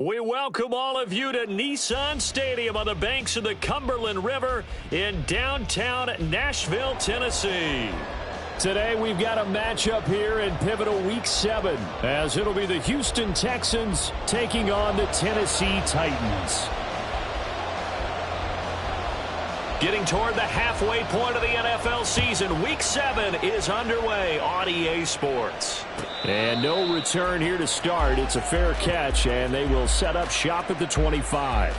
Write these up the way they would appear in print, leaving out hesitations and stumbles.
We welcome all of you to Nissan Stadium on the banks of the Cumberland River in downtown Nashville, Tennessee. Today we've got a matchup here in pivotal Week 7 as it'll be the Houston Texans taking on the Tennessee Titans. Getting toward the halfway point of the NFL season, Week 7 is underway on EA Sports. And no return here to start. It's a fair catch, and they will set up shop at the 25.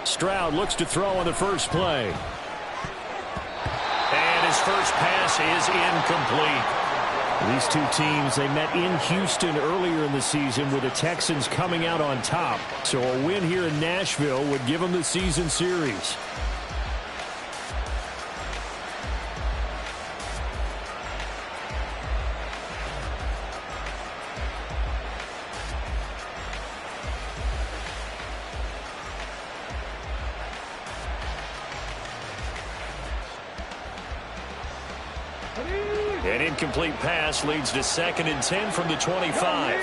Stroud looks to throw on the first play. And his first pass is incomplete. These two teams, they met in Houston earlier in the season with the Texans coming out on top. So a win here in Nashville would give them the season series. An incomplete pass leads to 2nd and 10 from the 25.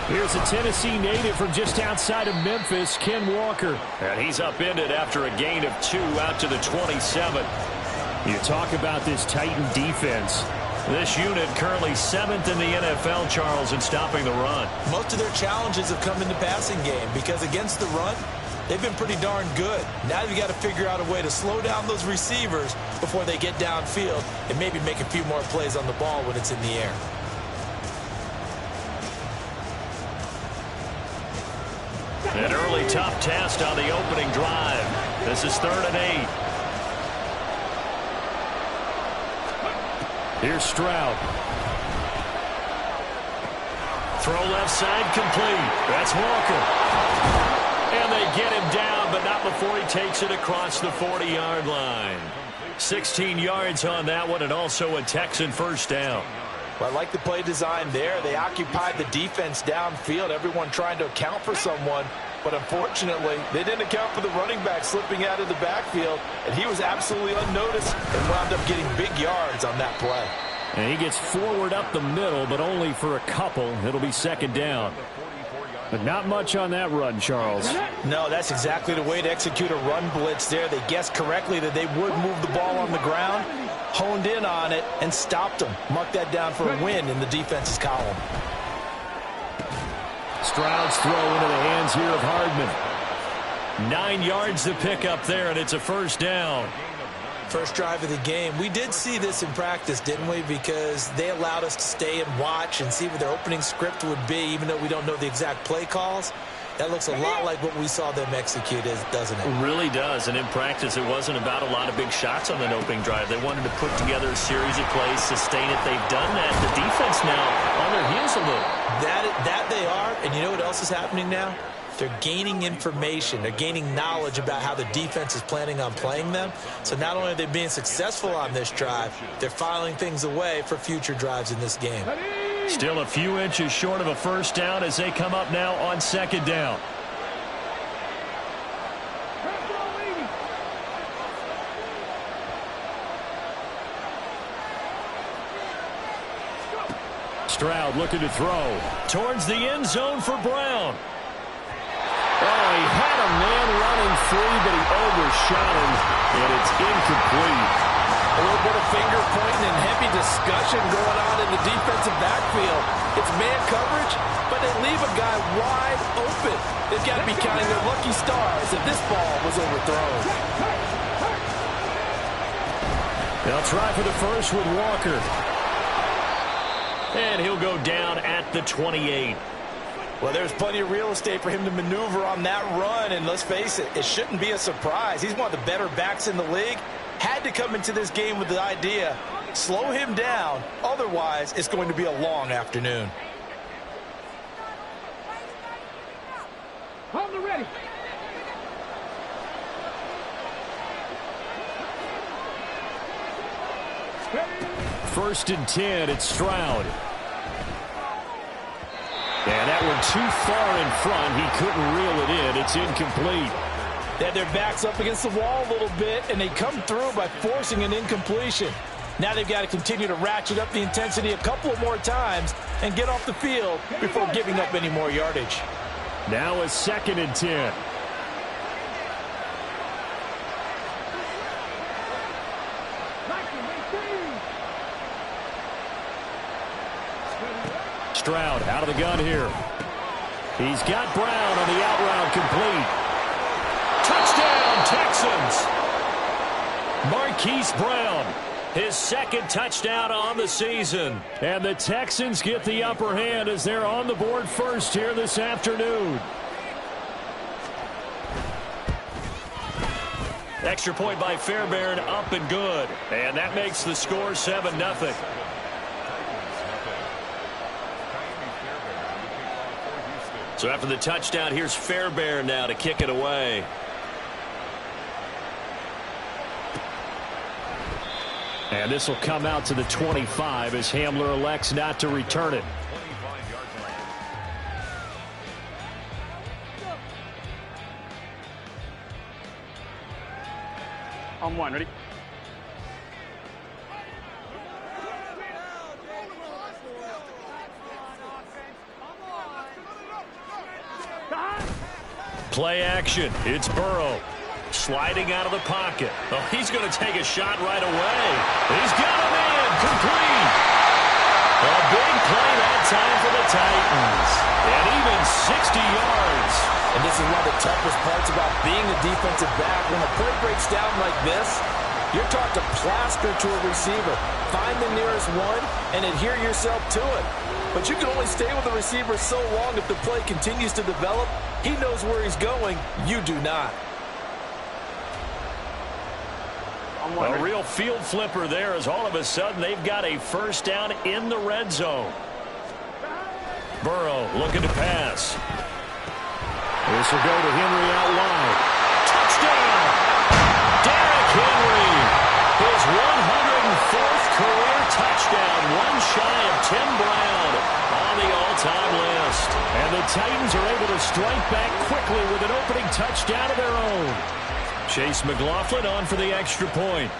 Here's a Tennessee native from just outside of Memphis, Ken Walker. And he's upended after a gain of 2 out to the 27. You talk about this Titan defense. This unit currently 7th in the NFL, Charles, in stopping the run. Most of their challenges have come in the passing game because against the run, they've been pretty darn good. Now you've got to figure out a way to slow down those receivers before they get downfield and maybe make a few more plays on the ball when it's in the air. An early tough test on the opening drive. This is 3rd and 8. Here's Stroud. Throw left side complete. That's Walker. And they get him down, but not before he takes it across the 40-yard line. 16 yards on that one, and also a Texan first down. Well, I like the play design there. They occupied the defense downfield, everyone trying to account for someone. But unfortunately, they didn't account for the running back slipping out of the backfield, and he was absolutely unnoticed and wound up getting big yards on that play. And he gets forward up the middle, but only for a couple. It'll be 2nd down. But not much on that run, Charles. No, that's exactly the way to execute a run blitz there. They guessed correctly that they would move the ball on the ground, honed in on it, and stopped them. Mark that down for a win in the defense's column. Stroud's throw into the hands here of Hardman. 9 yards to pick up there, and it's a first down. First drive of the game. We did see this in practice, didn't we? Because they allowed us to stay and watch and see what their opening script would be, even though we don't know the exact play calls. That looks a lot like what we saw them execute, doesn't it? It really does. And in practice, it wasn't about a lot of big shots on that opening drive. They wanted to put together a series of plays, sustain it. They've done that. The defense now on their heels a little. That they are. And you know what else is happening now? They're gaining information. They're gaining knowledge about how the defense is planning on playing them. So not only are they being successful on this drive, they're filing things away for future drives in this game. Still a few inches short of a first down as they come up now on 2nd down. Stroud looking to throw towards the end zone for Brown. Oh, he had a man running free, but he overshot him, and it's incomplete. A little bit of finger pointing and heavy discussion going on in the defensive backfield. It's man coverage, but they leave a guy wide open. They've got to be counting their lucky stars if this ball was overthrown. They'll try for the first with Walker. And he'll go down at the 28. Well, there's plenty of real estate for him to maneuver on that run, and let's face it, it shouldn't be a surprise. He's one of the better backs in the league. Had to come into this game with the idea, slow him down, otherwise it's going to be a long afternoon. On the ready. First and 10, it's Stroud. And that one too far in front. He couldn't reel it in. It's incomplete. They had their backs up against the wall a little bit, and they come through by forcing an incompletion. Now they've got to continue to ratchet up the intensity a couple of more times and get off the field before giving up any more yardage. Now a 2nd and 10. Stroud out of the gun here. He's got Brown on the out route complete. Touchdown, Texans! Marquise Brown, his 2nd touchdown on the season. And the Texans get the upper hand as they're on the board first here this afternoon. Extra point by Fairbairn, up and good. And that makes the score 7-0. So after the touchdown, here's Fairbairn now to kick it away. And this will come out to the 25 as Hamler elects not to return it. On one, ready? Play action. It's Burrow. Sliding out of the pocket. Oh, he's going to take a shot right away. He's got him in. Complete. A big play that time for the Titans. And even 60 yards. And this is one of the toughest parts about being a defensive back. When a play breaks down like this, you're taught to plaster to a receiver. Find the nearest one and adhere yourself to it. But you can only stay with the receiver so long if the play continues to develop. He knows where he's going. You do not. A real field flipper there as all of a sudden they've got a first down in the red zone. Burrow looking to pass. This will go to Henry out wide. Touchdown! Derrick Henry. His 104th career touchdown. One shy of Tim Brown on the all-time list. And the Titans are able to strike back quickly with an opening touchdown of their own. Chase McLaughlin on for the extra point.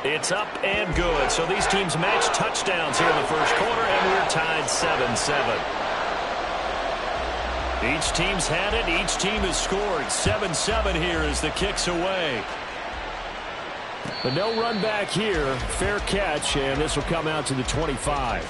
It's up and good. So these teams match touchdowns here in the first quarter, and we're tied 7-7. Each team's had it. Each team has scored. 7-7 here as the kick's away. But no run back here. Fair catch, and this will come out to the 25.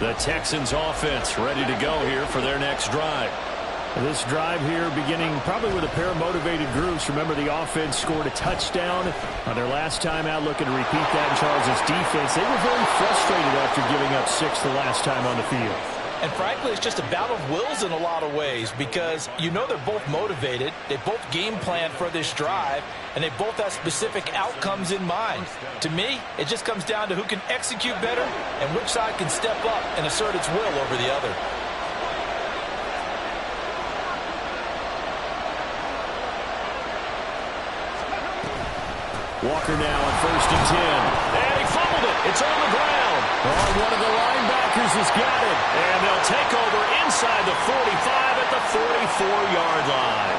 The Texans offense ready to go here for their next drive. This drive here beginning probably with a pair of motivated groups. Remember, the offense scored a touchdown on their last time out, looking to repeat that in Charles' defense. They were very frustrated after giving up 6 the last time on the field. And frankly, it's just a battle of wills in a lot of ways because you know they're both motivated. They both game plan for this drive, and they both have specific outcomes in mind. To me, it just comes down to who can execute better and which side can step up and assert its will over the other. Walker now on 1st and 10. And he fumbled it. It's on the ground. Oh, one of the linebackers has got it. And they'll take over inside the 45 at the 44-yard line.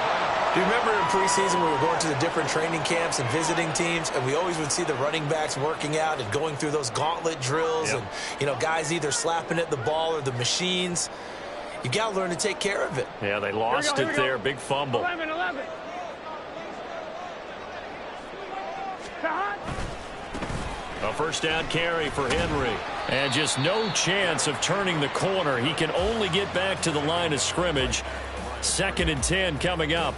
Do you remember in preseason we were going to the different training camps and visiting teams, and we always would see the running backs working out and going through those gauntlet drills, and, you know, guys either slapping at the ball or the machines. You got to learn to take care of it. Yeah, they lost it there. Big fumble. 11. A first down carry for Henry. And just no chance of turning the corner. He can only get back to the line of scrimmage. 2nd and 10 coming up.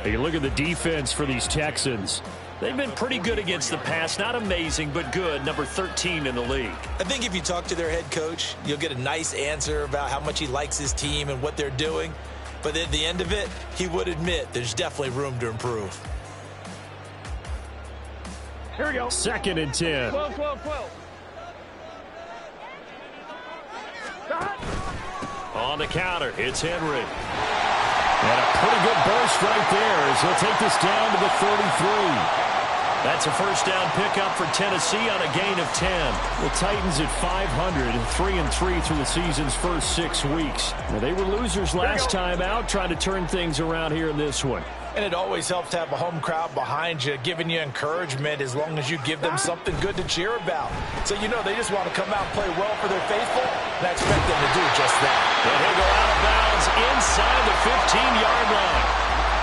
You look at the defense for these Texans. They've been pretty good against the pass. Not amazing, but good. Number 13 in the league. I think if you talk to their head coach, you'll get a nice answer about how much he likes his team and what they're doing. But at the end of it, he would admit there's definitely room to improve. Here we go. 2nd and 10. 12. On the counter, it's Henry. And a pretty good burst right there as he'll take this down to the 33. That's a first down pickup for Tennessee on a gain of 10. The Titans at 500, 3-3 through the season's first 6 weeks. Now, they were losers last time out, trying to turn things around here in this one. And it always helps to have a home crowd behind you, giving you encouragement as long as you give them something good to cheer about. So you know they just want to come out and play well for their faithful, and I expect them to do just that. And he'll go out of bounds inside the 15-yard line.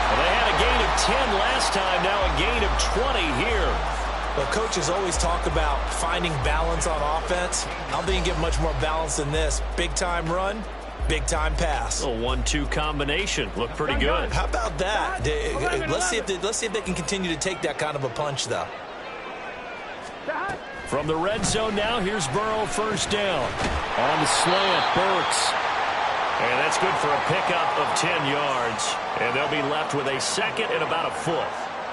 Well, they had a gain of 10 last time, now a gain of 20 here. Well, coaches always talk about finding balance on offense. I don't think you get much more balance than this. Big-time run, big-time pass. A 1-2 combination. Looked pretty good. How about that? Let's see if they can continue to take that kind of a punch, though. From the red zone now, here's Burrow, first down. On the slant, Burks. And that's good for a pickup of 10 yards. And they'll be left with a second and about a foot.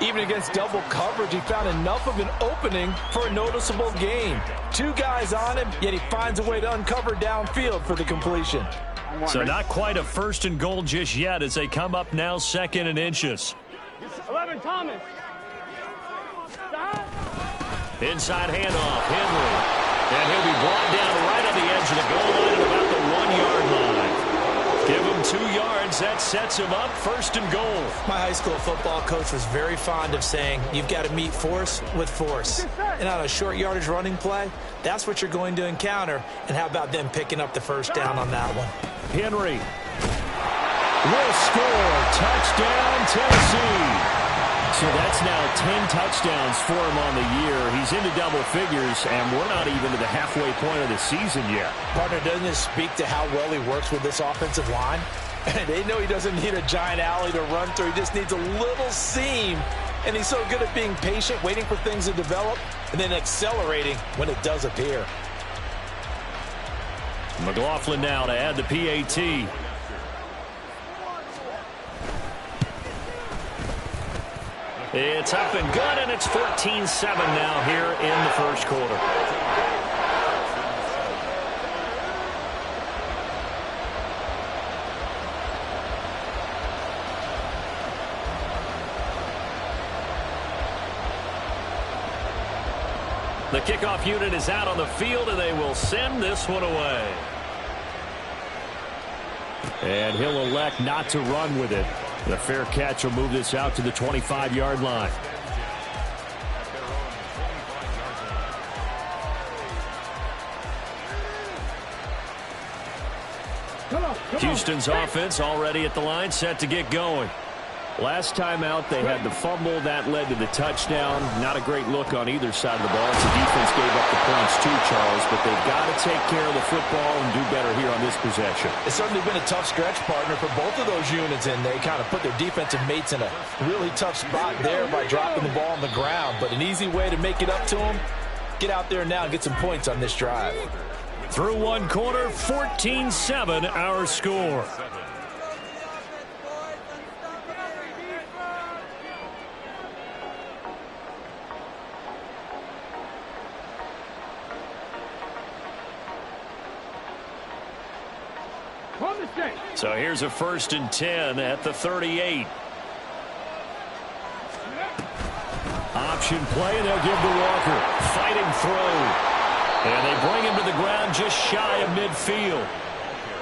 Even against double coverage, he found enough of an opening for a noticeable gain. 2 guys on him, yet he finds a way to uncover downfield for the completion. So not quite a 1st and goal just yet as they come up now 2nd and inches. 11, Thomas. Inside handoff, Henry. And he'll be brought down right on the edge of the goal line at about the 1-yard line. Give him 2 yards. That sets him up 1st and goal. My high school football coach was very fond of saying, you've got to meet force with force. And on a short yardage running play, that's what you're going to encounter. And how about them picking up the first down on that one? Henry will score. Touchdown, Tennessee. So that's now 10 touchdowns for him on the year. He's into double figures, and we're not even to the halfway point of the season yet. Partner, doesn't this speak to how well he works with this offensive line? They know he doesn't need a giant alley to run through. He just needs a little seam. And he's so good at being patient, waiting for things to develop, and then accelerating when it does appear. McLaughlin now to add the PAT. It's up and good, and it's 14-7 now here in the first quarter. The kickoff unit is out on the field, and they will send this one away. And he'll elect not to run with it. The fair catch will move this out to the 25-yard line. Houston's offense already at the line, set to get going. Last time out, they had the fumble. That led to the touchdown. Not a great look on either side of the ball. The defense gave up the points too, Charles, but they've got to take care of the football and do better here on this possession. It's certainly been a tough stretch, partner, for both of those units, and they kind of put their defensive mates in a really tough spot there by dropping the ball on the ground. But an easy way to make it up to them, get out there now and get some points on this drive. Through one quarter, 14-7 our score. So here's a 1st and 10 at the 38. Option play, and they'll give to Walker. Fighting throw. And they bring him to the ground just shy of midfield.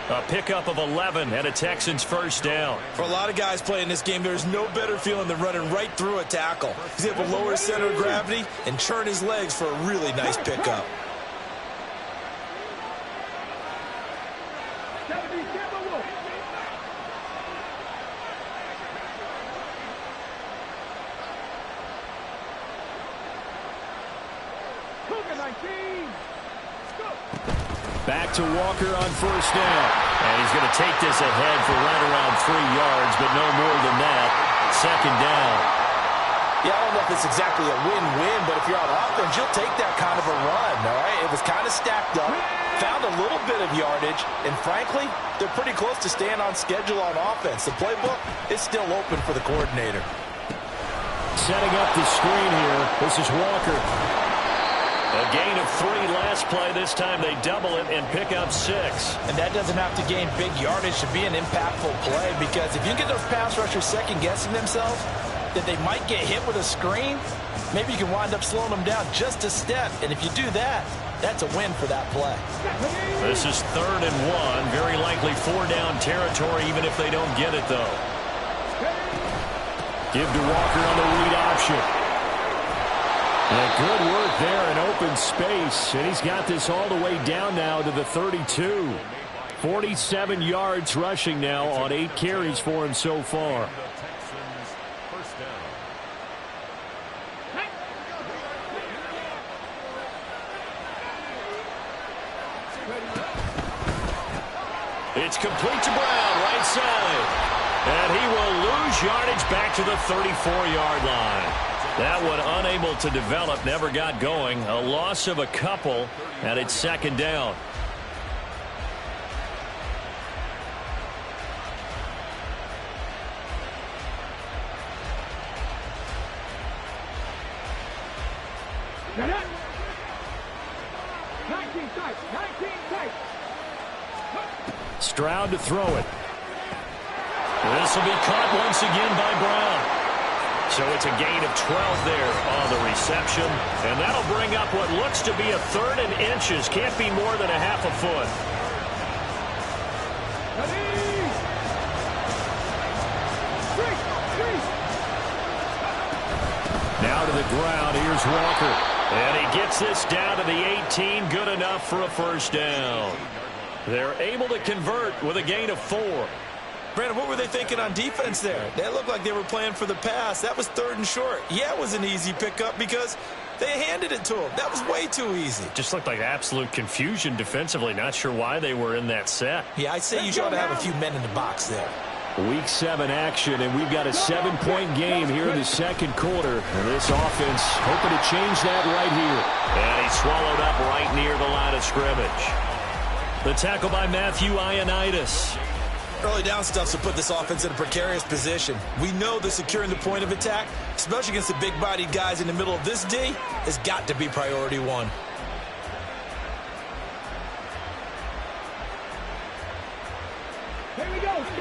A pickup of 11 and a Texans first down. For a lot of guys playing this game, there's no better feeling than running right through a tackle. He's able to lower his center of gravity and churn his legs for a really nice pickup. Back to Walker on first down. And he's going to take this ahead for right around 3 yards, but no more than that. 2nd down. Yeah, I don't know if it's exactly a win-win, but if you're on offense, you'll take that kind of a run, all right? It was kind of stacked up, found a little bit of yardage, and frankly, they're pretty close to staying on schedule on offense. The playbook is still open for the coordinator. Setting up the screen here. This is Walker. A gain of 3 last play. This time they double it and pick up 6. And that doesn't have to gain big yardage to be an impactful play, because if you get those pass rushers second-guessing themselves, that they might get hit with a screen, maybe you can wind up slowing them down just a step. And if you do that, that's a win for that play. This is 3rd and 1. Very likely 4-down territory, even if they don't get it, though. Give to Walker on the read option. And good work there in open space. And he's got this all the way down now to the 32. 47 yards rushing now on 8 carries for him so far. It's complete to Brown, right side. And he will lose yardage back to the 34-yard line. That one unable to develop, never got going. A loss of a couple, and it's 2nd down. Stroud to throw it. This will be caught once again by Brown. So it's a gain of 12 there on the reception. And that'll bring up what looks to be a 3rd and inches. Can't be more than a half a foot. Now to the ground. Here's Walker. And he gets this down to the 18. Good enough for a 1st down. They're able to convert with a gain of 4. Brandon, what were they thinking on defense there? They looked like they were playing for the pass. That was 3rd and short. Yeah, it was an easy pickup because they handed it to him. That was way too easy. Just looked like absolute confusion defensively. Not sure why they were in that set. Yeah, I'd say you ought to have a few men in the box there. Week 7 action, and we've got a 7-point game here in the 2nd quarter. And this offense hoping to change that right here. And he swallowed up right near the line of scrimmage. The tackle by Matthew Ioannidis. Early down stuff to put this offense in a precarious position. We know that securing the point of attack, especially against the big-bodied guys in the middle of this D, has got to be priority 1.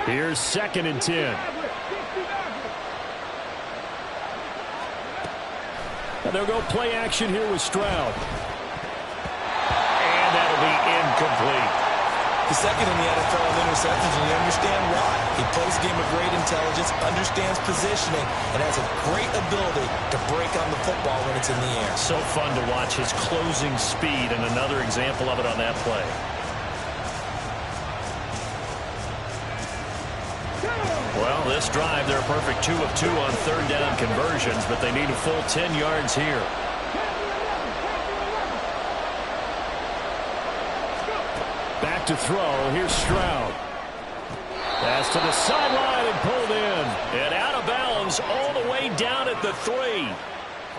Here's 2nd and 10. And they'll go play action here with Stroud. And that'll be incomplete. The 2nd in the NFL in interceptions, and you understand why. He plays a game of great intelligence, understands positioning, and has a great ability to break on the football when it's in the air. So fun to watch his closing speed, and another example of it on that play. Well, this drive, they're a perfect 2 of 2 on 3rd down conversions, but they need a full 10 yards here. Back to throw. Here's Stroud. Pass to the sideline and pulled in. And out of bounds all the way down at the 3.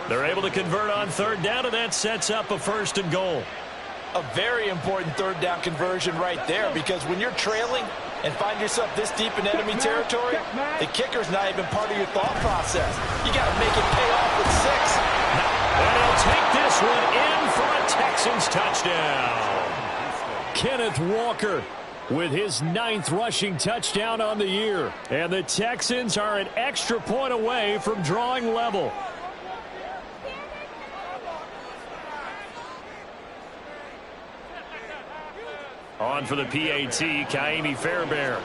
They're able to convert on 3rd down, and that sets up a 1st and goal. A very important 3rd down conversion right there, because when you're trailing and find yourself this deep in enemy territory, the kicker's not even part of your thought process. You got to make it pay off with 6. And he'll take this one in for a Texans touchdown. Kenneth Walker with his 9th rushing touchdown on the year. And the Texans are an extra point away from drawing level. On for the PAT, Kaimi Fairbairn.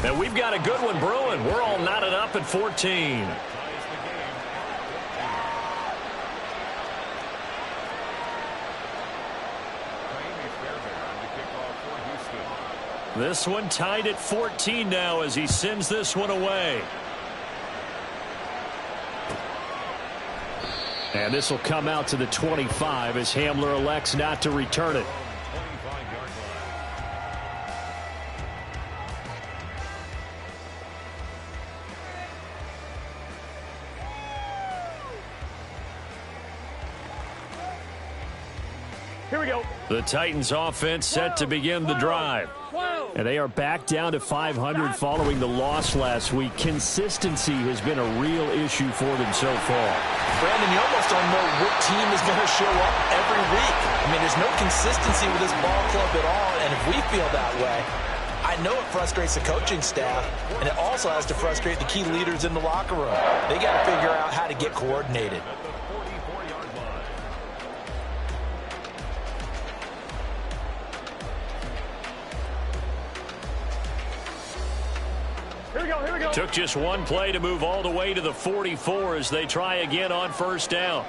And we've got a good one brewing. We're all knotted up at 14. This one tied at 14 now as he sends this one away. And this will come out to the 25 as Hamler elects not to return it. The Titans offense set to begin the drive. And they are back down to 500 following the loss last week. Consistency has been a real issue for them so far. Brandon, you almost don't know what team is going to show up every week. I mean, there's no consistency with this ball club at all, and if we feel that way, I know it frustrates the coaching staff, and it also has to frustrate the key leaders in the locker room. They got to figure out how to get coordinated. Took just one play to move all the way to the 44 as they try again on first down.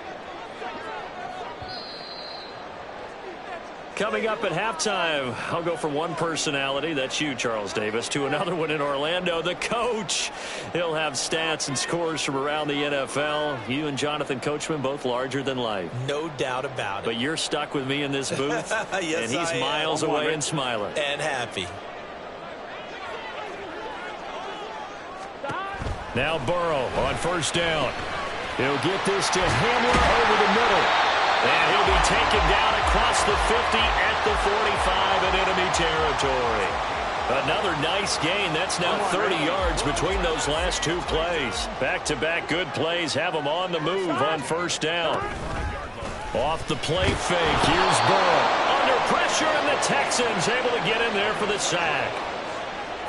Coming up at halftime, I'll go from one personality, that's you, Charles Davis, to another one in Orlando, the coach. He'll have stats and scores from around the NFL. You and Jonathan Coachman, both larger than life. No doubt about it. But you're stuck with me in this booth, yes, and he's miles away and smiling. And happy. Now Burrow on first down. He'll get this to Hamler over the middle. And he'll be taken down across the 50 at the 45 in enemy territory. Another nice gain. That's now 30 yards between those last two plays. Back-to-back good plays have them on the move on first down. Off the play fake. Here's Burrow. Under pressure, and the Texans able to get in there for the sack.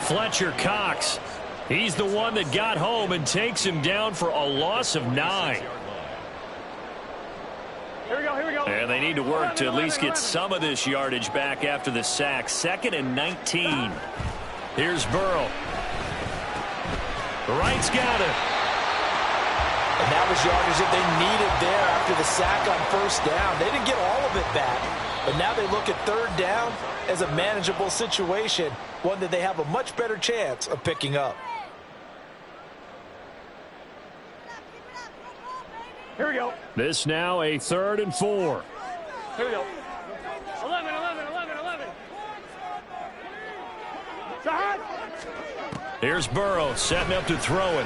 Fletcher Cox. He's the one that got home and takes him down for a loss of 9. Here we go. And they need to work to at least get some of this yardage back after the sack. 2nd and 19. Here's Burrow. Wright's got it. And that was yardage that they needed there after the sack on first down. They didn't get all of it back, but now they look at third down as a manageable situation, one that they have a much better chance of picking up. Here we go. This now a 3rd and 4. Here we go. 11. Shot. Here's Burrow setting up to throw it.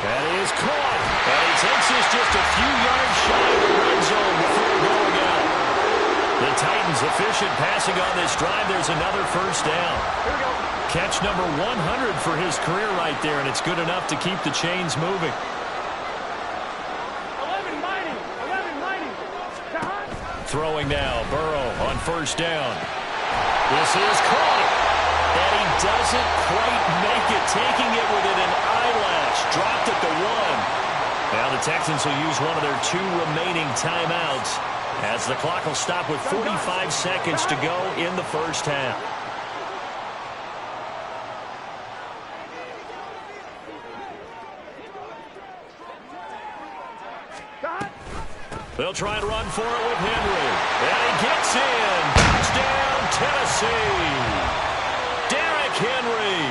That is caught. And he takes this just a few yards shy of the red zone before going out. The Titans efficient passing on this drive. There's another first down. Here we go. Catch number 100 for his career right there, and it's good enough to keep the chains moving. 11-90. Shot. Throwing now, Burrow on first down. This is caught. And he doesn't quite make it, taking it within an eyelash. Dropped at the 1. Now the Texans will use one of their 2 remaining timeouts as the clock will stop with 45 seconds to go in the first half. They'll try and run for it with Henry. And he gets in. Touchdown, Tennessee. Derrick Henry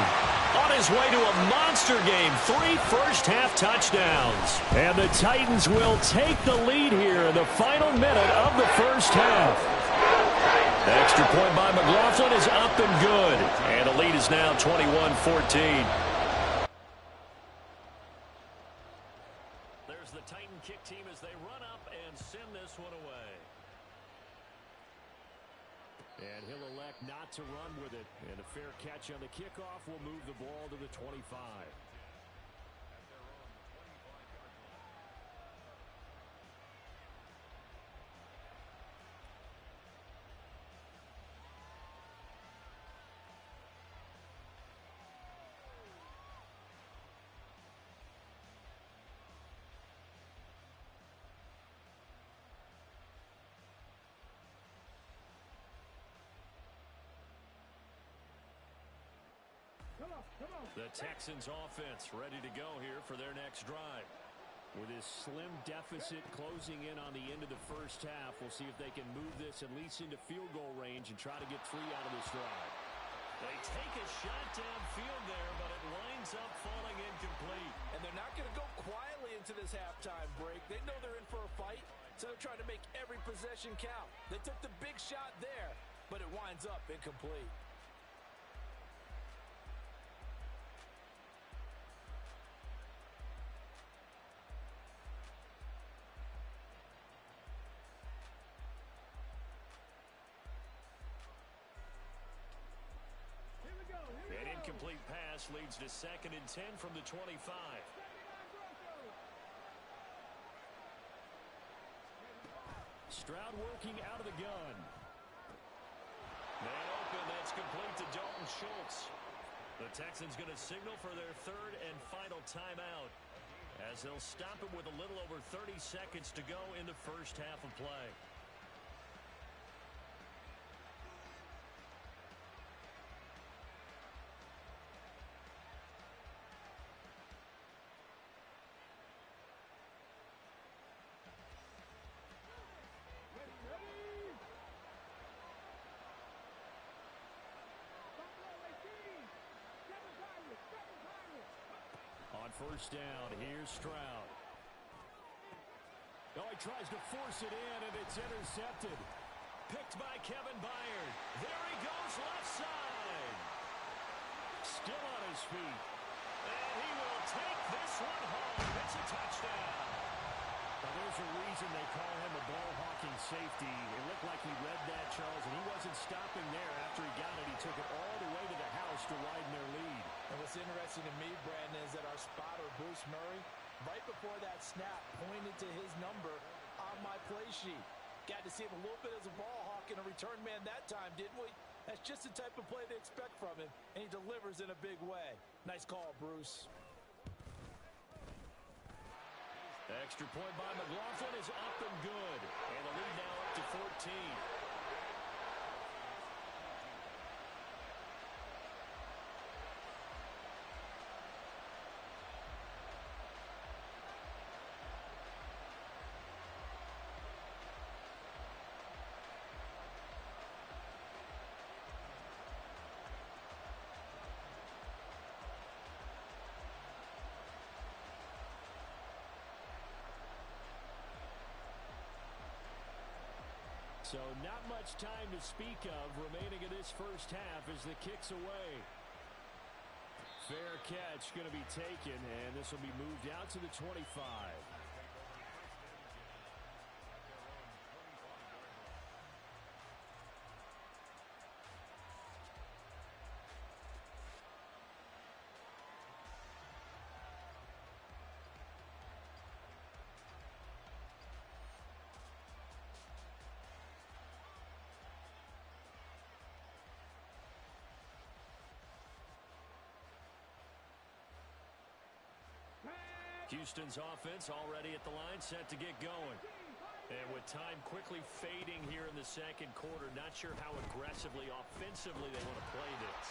on his way to a monster game. 3 first-half touchdowns. And the Titans will take the lead here in the final minute of the first half. Extra point by McLaughlin is up and good. And the lead is now 21-14. There's the Titan kick team as they run up and send this one away. And he'll elect not to run with it. And a fair catch on the kickoff will move the ball to the 25. The Texans offense ready to go here for their next drive. With his slim deficit closing in on the end of the first half, we'll see if they can move this at least into field goal range and try to get 3 out of this drive. They take a shot downfield there, but it winds up falling incomplete. And they're not going to go quietly into this halftime break. They know they're in for a fight, so they're trying to make every possession count. They took the big shot there, but it winds up incomplete. pass leads to 2nd and 10 from the 25. Stroud working out of the gun. Man open, that's complete to Dalton Schultz. The Texans going to signal for their 3rd and final timeout, as they'll stop it with a little over 30 seconds to go in the first half of play. On first down, here's Stroud. Oh, he tries to force it in, and it's intercepted. Picked by Kevin Byard. There he goes, left side. Still on his feet. And he will take this one home. It's a touchdown. Now, there's a reason they call him a ball-hawking safety. It looked like he read that, Charles, and he wasn't stopping there after he got it. He took it all the way to the house to widen their lead. And what's interesting to me, Brandon, is that our spotter, Bruce Murray, right before that snap, pointed to his number on my play sheet. Got to see him a little bit as a ball hawk and a return man that time, didn't we? That's just the type of play they expect from him, and he delivers in a big way. Nice call, Bruce. Extra point by McLaughlin is up and good. And the lead now up to 14. So not much time to speak of remaining in this first half as the kick's away. Fair catch going to be taken, and this will be moved out to the 25. Houston's offense already at the line, set to get going. And with time quickly fading here in the second quarter, not sure how aggressively, offensively they want to play this.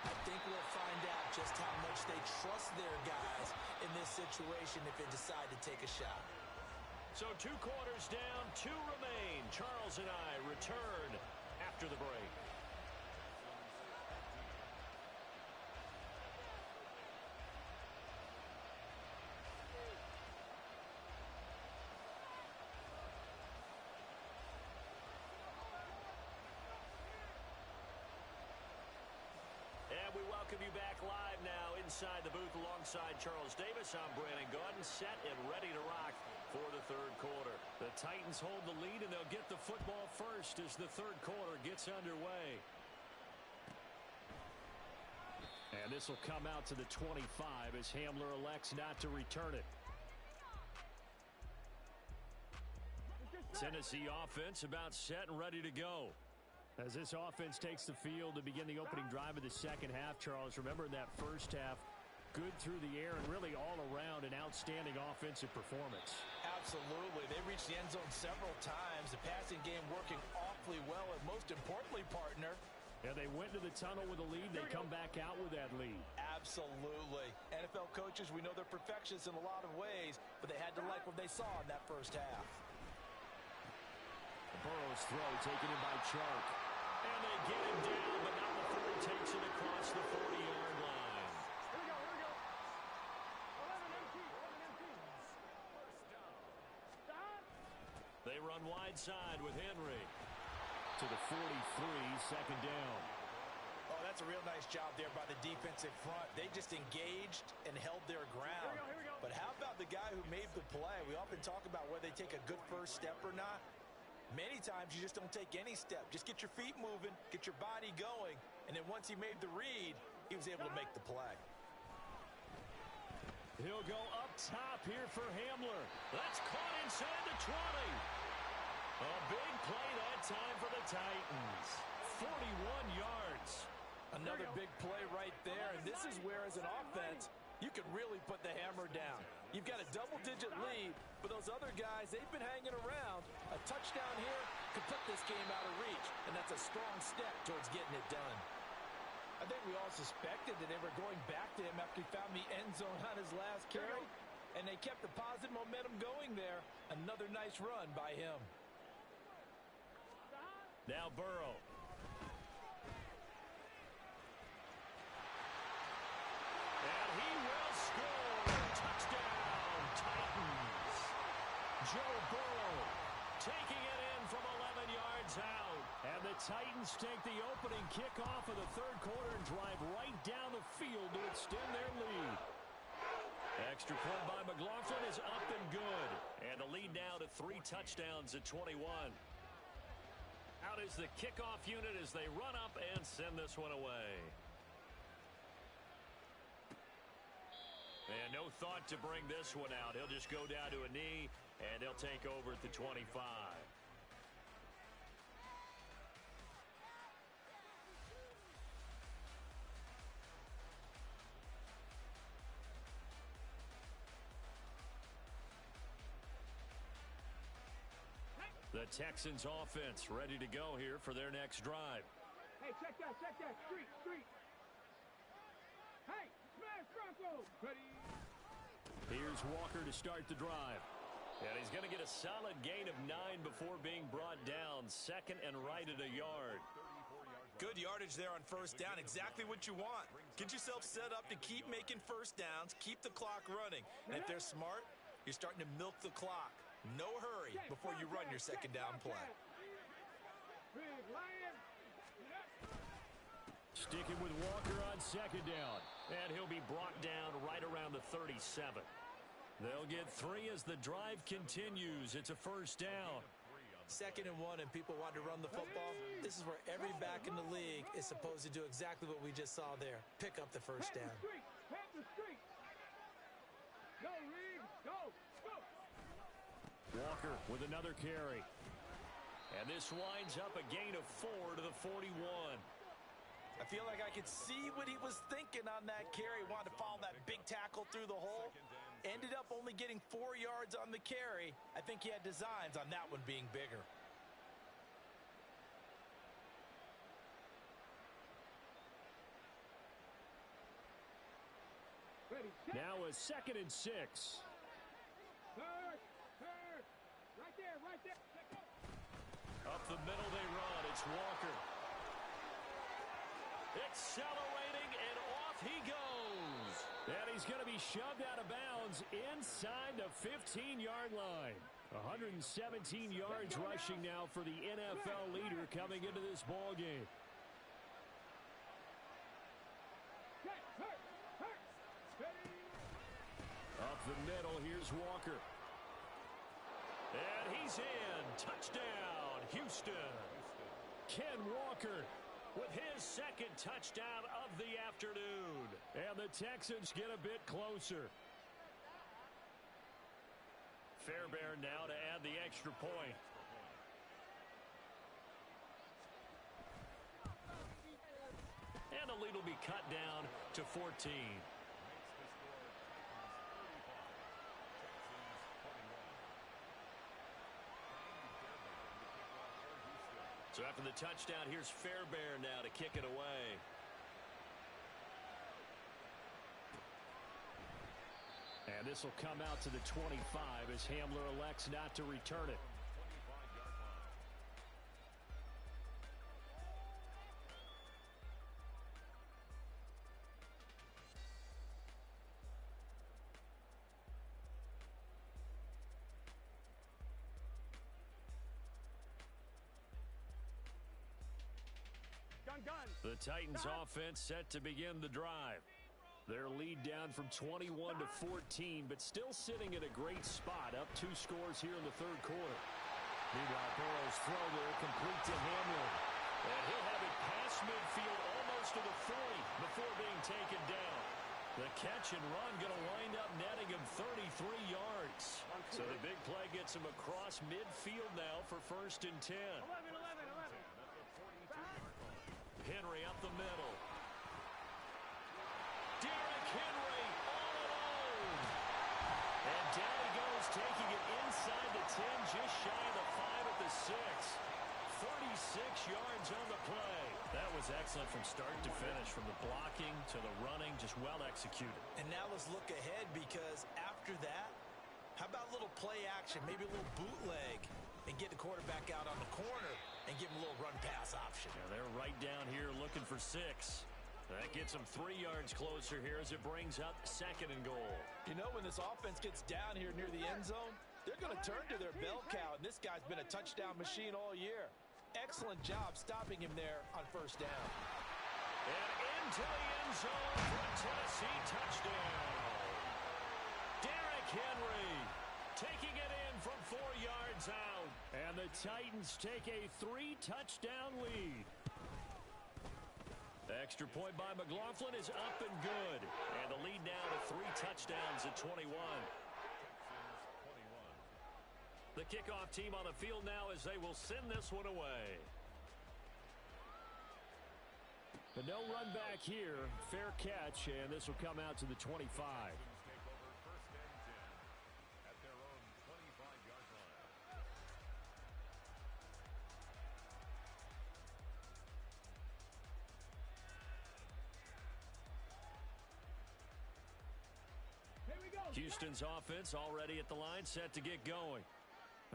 I think we'll find out just how much they trust their guys in this situation if they decide to take a shot. So 2 quarters down, 2 remain. Charles and I return after the break. And we welcome you back live now inside the booth alongside Charles Davis. I'm Brandon Gaudin, set and ready to rock for the third quarter. The Titans hold the lead, and they'll get the football first as the third quarter gets underway. And this will come out to the 25 as Hamler elects not to return it. Tennessee offense about set and ready to go. As this offense takes the field to begin the opening drive of the second half, Charles, remember in that first half, good through the air and really all around an outstanding offensive performance. Absolutely. They reached the end zone several times. The passing game working awfully well, and most importantly, partner. Yeah, they went to the tunnel with a lead. They come back out with that lead. Absolutely. NFL coaches, we know they're perfectionists in a lot of ways, but they had to like what they saw in that first half. Burrow's throw taken in by Chark. And they get him down, but not before he takes it across the 40-yard line. Here we go, here we go. 11 empty. First down. Stop. They run wide side with Henry. To the 43, second down. Oh, that's a real nice job there by the defensive front. They just engaged and held their ground. Here we go. But how about the guy who made the play? We often talk about whether they take a good first step or not. Many times you just don't take any step. Just get your feet moving, get your body going, and then once he made the read, he was able to make the play. He'll go up top here for Hamler. That's caught inside the 20. A big play that time for the Titans. 41 yards. Another big play right there, and this is where, as an offense, you can really put the hammer down. You've got a double-digit lead, but those other guys, they've been hanging around. A touchdown here could put this game out of reach, and that's a strong step towards getting it done. I think we all suspected that they were going back to him after he found the end zone on his last carry, and they kept the positive momentum going there. Another nice run by him. Now Burrow. And he will score. Touchdown, Titans. Joe Burrow taking it in from 11 yards out. And the Titans take the opening kickoff of the third quarter and drive right down the field to extend their lead. Extra point by McLaughlin is up and good. And the lead now to 3 touchdowns at 21. Out is the kickoff unit as they run up and send this one away. And no thought to bring this one out. He'll just go down to a knee, and they'll take over at the 25. The Texans offense ready to go here for their next drive. Hey, check that. Street. Hey, smash Broncos. Ready. Here's Walker to start the drive. And he's going to get a solid gain of 9 before being brought down. Second and right at a yard. Good yardage there on first down. Exactly what you want. Get yourself set up to keep making first downs, keep the clock running. And if they're smart, you're starting to milk the clock. No hurry before you run your second down play. Big Lion. Sticking with Walker on second down. And he'll be brought down right around the 37. They'll get 3 as the drive continues. It's a first down. 2nd and 1, and people want to run the football. This is where every back in the league is supposed to do exactly what we just saw there. Pick up the first down. Head the street. Go, Reed. Go. Walker with another carry. And this winds up a gain of 4 to the 41. I feel like I could see what he was thinking on that carry. Wanted to follow that big tackle through the hole. Ended up only getting 4 yards on the carry. I think he had designs on that one being bigger. Ready. Now a 2nd and 6. Third. Right there. Up the middle they run. It's Walker. Accelerating, and off he goes. And he's going to be shoved out of bounds inside the 15-yard line. 117 yards rushing now for the NFL leader coming into this ball game. Up the middle, here's Walker. And he's in. Touchdown, Houston. Ken Walker with his 2nd touchdown of the afternoon. And the Texans get a bit closer. Fairbairn now to add the extra point. And the lead will be cut down to 14. So after the touchdown, here's Fairbairn now to kick it away. And this will come out to the 25 as Hamler elects not to return it. The Titans offense set to begin the drive. Their lead down from 21 to 14, but still sitting at a great spot, up 2 scores here in the third quarter. Meanwhile, Burrow's throw there complete to Hamler. And he'll have it past midfield almost to the 40 before being taken down. The catch and run going to wind up netting him 33 yards. So the big play gets him across midfield now for 1st and 10. 11. Henry up the middle. Derrick Henry all alone. And down he goes, taking it inside the 10, just shy of the 5 at the 6. 36 yards on the play. That was excellent from start to finish, from the blocking to the running, just well executed. And now let's look ahead, because after that, how about a little play action, maybe a little bootleg, and get the quarterback out on the corner and give him a little run-pass option. Yeah, they're right down here looking for 6. That gets them 3 yards closer here as it brings up 2nd and goal. You know, when this offense gets down here near the end zone, they're going to turn to their bell cow, and this guy's been a touchdown machine all year. Excellent job stopping him there on 1st down. And into the end zone for a Tennessee touchdown. Derrick Henry taking it in from 4 yards out. And the Titans take a 3-touchdown lead. The extra point by McLaughlin is up and good. And the lead now to 3 touchdowns at 21. The kickoff team on the field now as they will send this one away. But no run back here. Fair catch, and this will come out to the 25. Houston's offense already at the line, set to get going.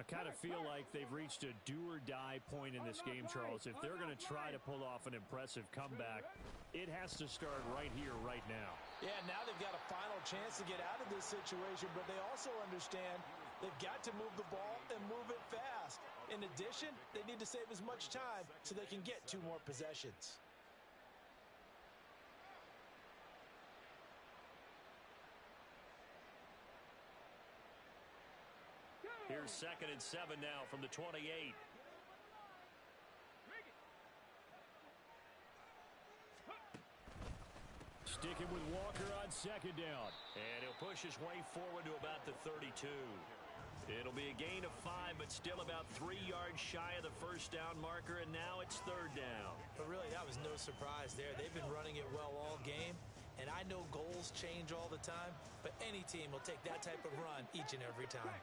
I kind of feel like they've reached a do-or-die point in this game, Charles. If they're going to try to pull off an impressive comeback, it has to start right here, right now. Yeah, now they've got a final chance to get out of this situation, but they also understand they've got to move the ball and move it fast. In addition, they need to save as much time so they can get 2 more possessions. Here's 2nd and 7 now from the 28. Sticking with Walker on 2nd down. And he'll push his way forward to about the 32. It'll be a gain of 5, but still about 3 yards shy of the 1st down marker, and now it's 3rd down. But really, that was no surprise there. They've been running it well all game. And I know goals change all the time, but any team will take that type of run each and every time.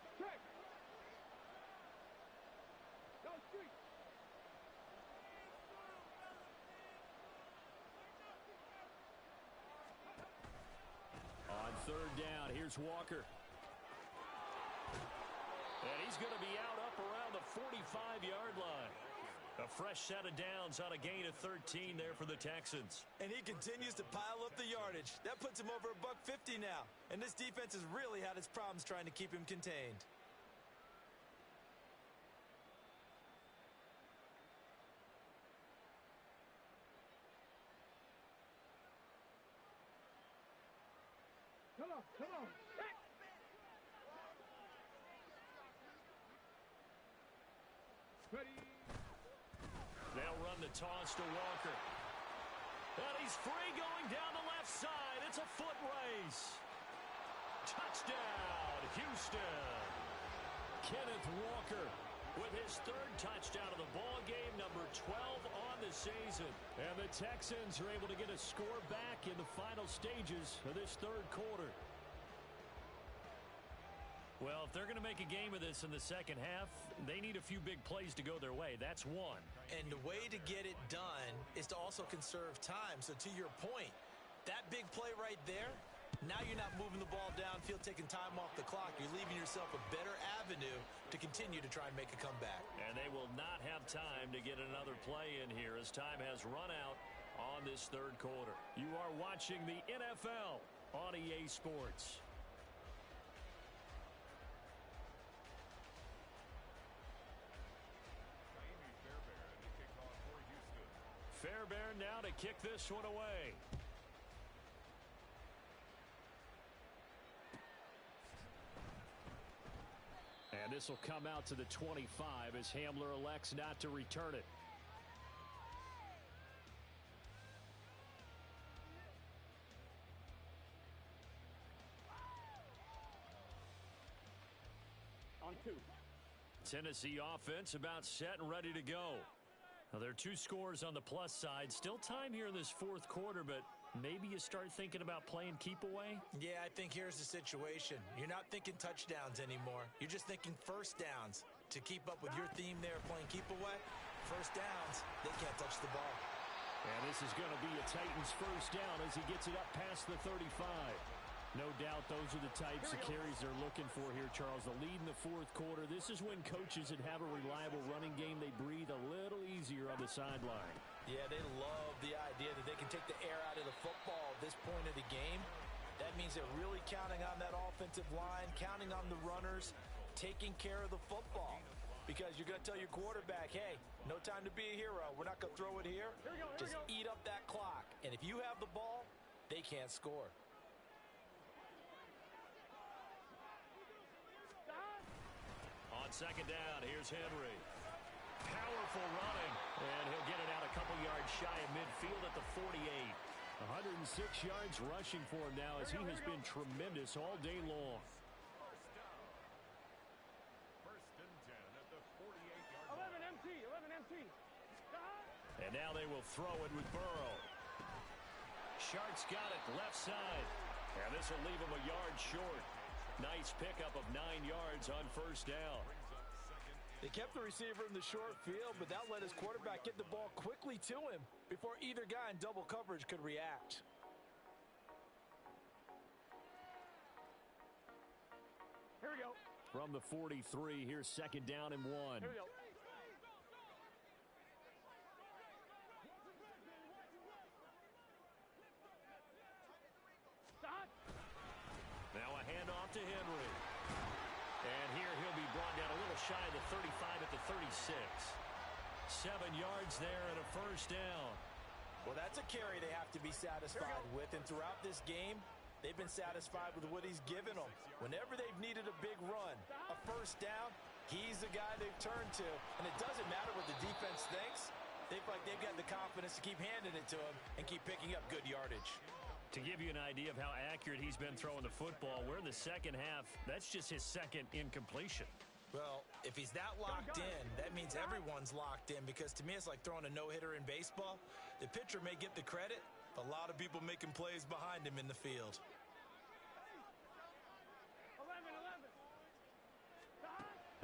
On 3rd down, here's Walker. And he's going to be out up around the 45-yard line. A fresh set of downs on a gain of 13 there for the Texans. And he continues to pile up the yardage. That puts him over $150 now. And this defense has really had its problems trying to keep him contained. Come on. Ready. They'll run the toss to Walker. And he's free going down the left side. It's a foot race. Touchdown, Houston. Kenneth Walker with his 3rd touchdown of the ball game, number 12 on the season. And the Texans are able to get a score back in the final stages of this 3rd quarter. Well, if they're going to make a game of this in the 2nd half, they need a few big plays to go their way. That's one. And the way to get it done is to also conserve time. So to your point, that big play right there, now you're not moving the ball downfield, taking time off the clock. You're leaving yourself a better avenue to continue to try and make a comeback. And they will not have time to get another play in here as time has run out on this 3rd quarter. You are watching the NFL on EA Sports. Fairbairn now to kick this one away. And this will come out to the 25 as Hamler elects not to return it. Tennessee offense about set and ready to go. Now, there are 2 scores on the plus side. Still time here in this fourth quarter, but maybe you start thinking about playing keep away? Yeah, I think here's the situation. You're not thinking touchdowns anymore. You're just thinking first downs. To keep up with your theme there playing keep away, first downs, they can't touch the ball. And this is going to be a Titans first down as he gets it up past the 35. No doubt those are the types of carries they're looking for here, Charles. The lead in the fourth quarter. This is when coaches that have a reliable running game, they breathe a little easier on the sideline. Yeah, they love the idea that they can take the air out of the football at this point of the game. That means they're really counting on that offensive line, counting on the runners, taking care of the football. Because you're going to tell your quarterback, hey, no time to be a hero. We're not going to throw it here. Just eat up that clock. And if you have the ball, they can't score. On second down, here's Henry. Powerful running, and he'll get it out a couple yards shy of midfield at the 48. 106 yards rushing for him now as he has been tremendous all day long. First and 10 at the 48-yard line. 11 MT. And now they will throw it with Burrow. Shark's got it left side. And this will leave him a yard short. Nice pickup of 9 yards on first down. They kept the receiver in the short field, but that let his quarterback get the ball quickly to him before either guy in double coverage could react. Here we go. From the 43, here's second down and 1. Here we go. Now a handoff to Henry. And here he'll be brought down a little shy of the 35 at the 36. 7 yards there and a first down. Well, that's a carry they have to be satisfied with. And throughout this game, they've been satisfied with what he's given them. Whenever they've needed a big run, a first down, he's the guy they've turned to. And it doesn't matter what the defense thinks. They feel like they've got the confidence to keep handing it to him and keep picking up good yardage. To give you an idea of how accurate he's been throwing the football, we're in the second half. That's just his second incompletion. Well, if he's that locked in, that means everyone's locked in, because to me it's like throwing a no-hitter in baseball. The pitcher may get the credit, but a lot of people making plays behind him in the field. 11.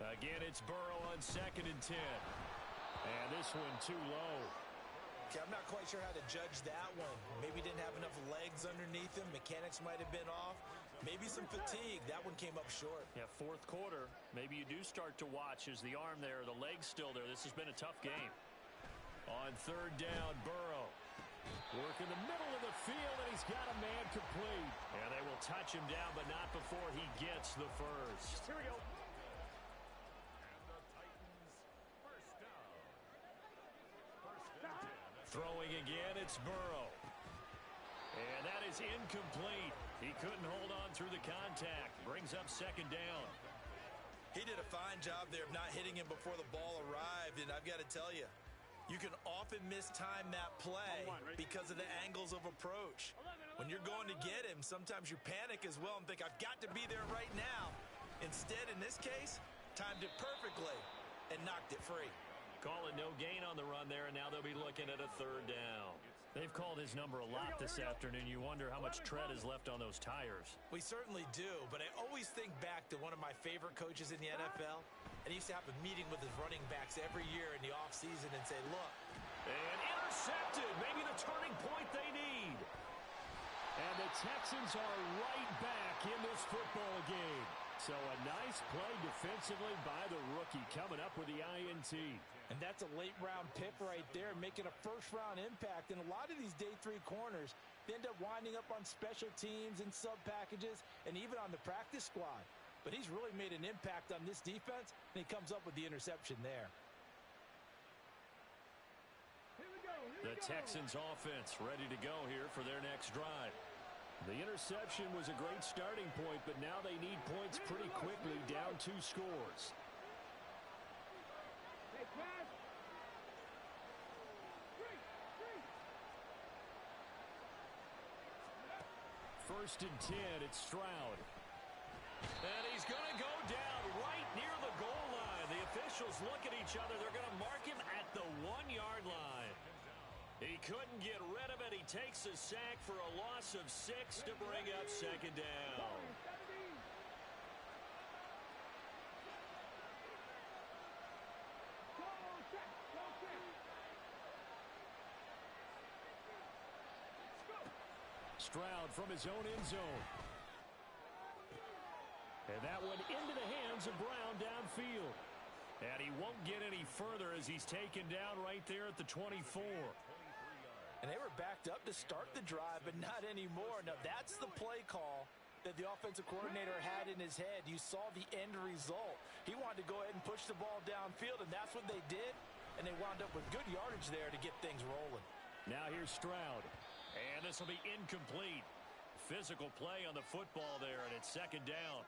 Again, it's Burrow on second and 10. And this one too low. Okay, I'm not quite sure how to judge that one. Maybe didn't have enough legs underneath him. Mechanics might have been off. Maybe some fatigue. That one came up short. Yeah, fourth quarter. Maybe you do start to watch as the arm there, the leg's still there. This has been a tough game. On third down, Burrow. Working the middle of the field, and he's got a man complete. And they will touch him down, but not before he gets the first. Here we go. And the Titans first down. First and 10. Throwing again, it's Burrow. And that is incomplete. He couldn't hold on through the contact. Brings up second down. He did a fine job there of not hitting him before the ball arrived, and I've got to tell you, you can often mistime that play because of the angles of approach. When you're going to get him, sometimes you panic as well and think, I've got to be there right now. Instead, in this case, timed it perfectly and knocked it free. Call it no gain on the run there, and now they'll be looking at a third down. They've called his number a lot this afternoon. You wonder how much tread is left on those tires. We certainly do, but I always think back to one of my favorite coaches in the NFL, and he used to have a meeting with his running backs every year in the offseason and say, look. And intercepted, maybe the turning point they need. And the Texans are right back in this football game. So a nice play defensively by the rookie, coming up with the INT. And that's a late-round pick right there, making a first-round impact. And a lot of these day 3 corners, they end up winding up on special teams and sub-packages and even on the practice squad. But he's really made an impact on this defense, and he comes up with the interception there. Here we go. The Texans offense ready to go here for their next drive. The interception was a great starting point, but now they need points pretty quickly, down 2 scores. Hey, pass. 3. First and 10, it's Stroud. And he's going to go down right near the goal line. The players look at each other. They're going to mark him at the 1-yard line. He couldn't get rid of it. He takes a sack for a loss of 6 to bring up second down. Stroud from his own end zone. And that went into the hands of Brown downfield. And he won't get any further as he's taken down right there at the 24. And they were backed up to start the drive, but not anymore. Now, that's the play call that the offensive coordinator had in his head. You saw the end result. He wanted to go ahead and push the ball downfield, and that's what they did. And they wound up with good yardage there to get things rolling. Now here's Stroud. And this will be incomplete. Physical play on the football there, and it's second down.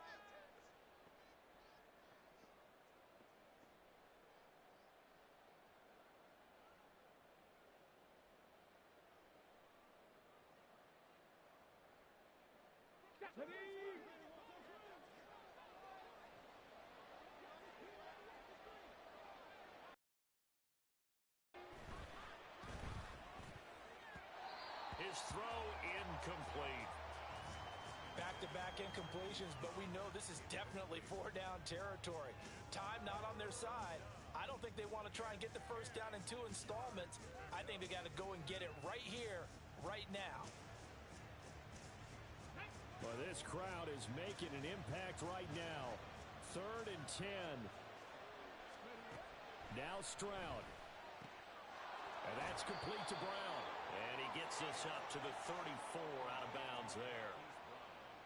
His throw incomplete. Back-to-back incompletions, but we know this is definitely 4-down territory. Time not on their side. I don't think they want to try and get the first down in 2 installments. I think they got to go and get it right here, right now. Well, this crowd is making an impact right now. 3rd and 10. Now Stroud. And that's complete to Brown. And he gets us up to the 34 out of bounds there.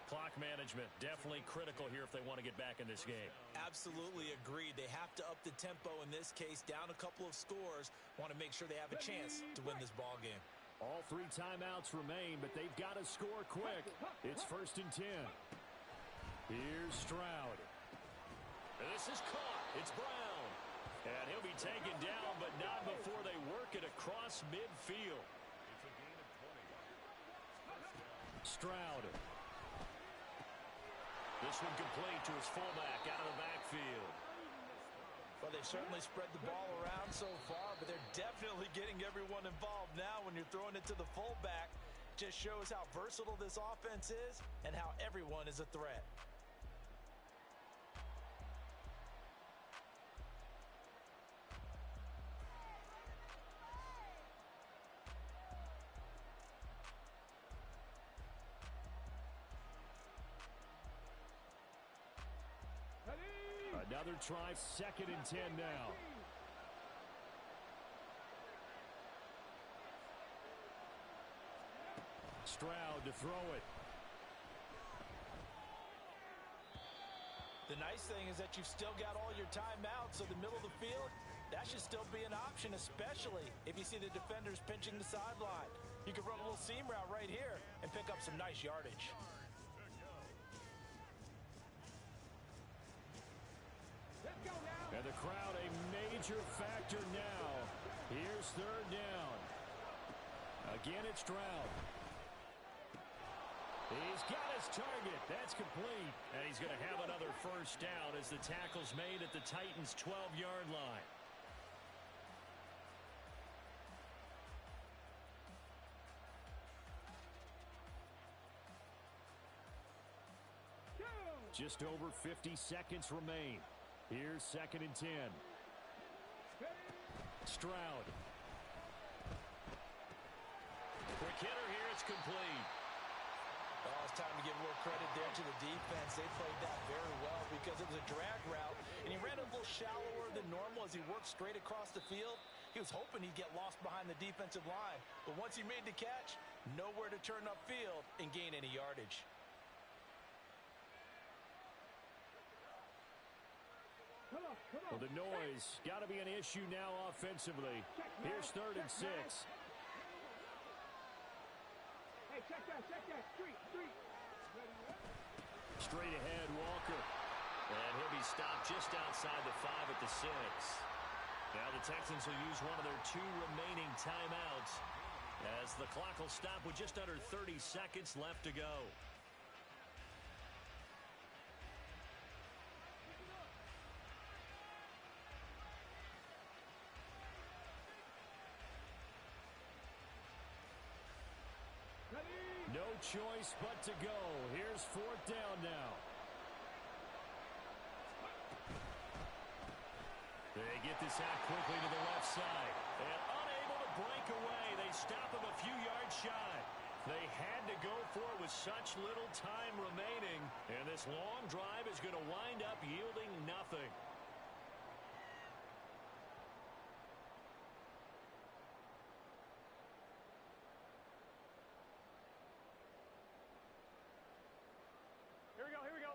Clock management definitely critical here if they want to get back in this game. Absolutely agreed. They have to up the tempo in this case, down a couple of scores. Want to make sure they have a chance to win this ball game. All 3 timeouts remain, but they've got to score quick. It's 1st and 10. Here's Stroud. This is caught. It's Brown. And he'll be taken down, but not before they work it across midfield. It's a gain of 20. Stroud. This one complete to his fullback out of the backfield. Well, they certainly spread the ball around so far, but they're definitely getting everyone involved now when you're throwing it to the fullback. Just shows how versatile this offense is and how everyone is a threat. Another try, 2nd and 10 now. Stroud to throw it. The nice thing is that you've still got all your timeouts, so the middle of the field, that should still be an option, especially if you see the defenders pinching the sideline. You can run a little seam route right here and pick up some nice yardage. And the crowd a major factor now. Here's 3rd down. Again, it's Stroud. He's got his target. That's complete. And he's going to have another first down as the tackle's made at the Titans' 12-yard line. Just over 50 seconds remain. Here's 2nd and 10. Stroud. Quick hitter here. It's complete. Oh, it's time to give a little credit there to the defense. They played that very well because it was a drag route, and he ran a little shallower than normal as he worked straight across the field. He was hoping he'd get lost behind the defensive line, but once he made the catch, nowhere to turn upfield and gain any yardage. Well, the noise got to be an issue now offensively. Here's 3rd and 6. Hey, check that. Street. Straight ahead, Walker. And he'll be stopped just outside the 5 at the 6. Now the Texans will use one of their 2 remaining timeouts as the clock will stop with just under 30 seconds left to go. choice but to go. Here's fourth down now. They get this out quickly to the left side. And unable to break away. They stop him a few yards shy. They had to go for it with such little time remaining. And this long drive is going to wind up yielding nothing. Here we go, here we go.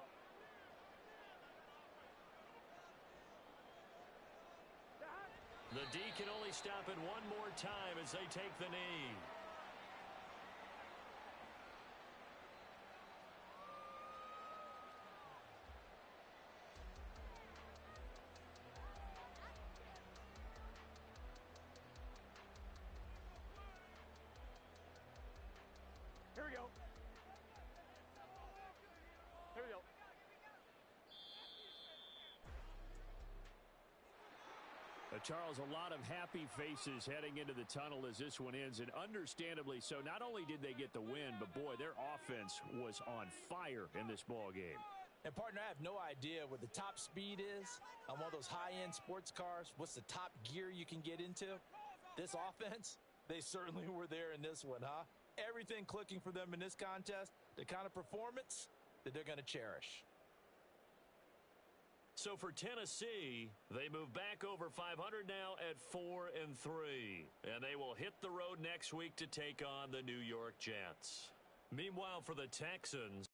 The D can only stop it one more time as they take the knee. Here we go. Here we go. Charles, a lot of happy faces heading into the tunnel as this one ends, and understandably so. Not only did they get the win, but, boy, their offense was on fire in this ball game. And, partner, I have no idea what the top speed is on one of those high-end sports cars. What's the top gear you can get into? This offense, they certainly were there in this one, huh? Everything clicking for them in this contest, the kind of performance that they're going to cherish. So for Tennessee, they move back over 500 now at 4-3. And they will hit the road next week to take on the New York Jets. Meanwhile, for the Texans,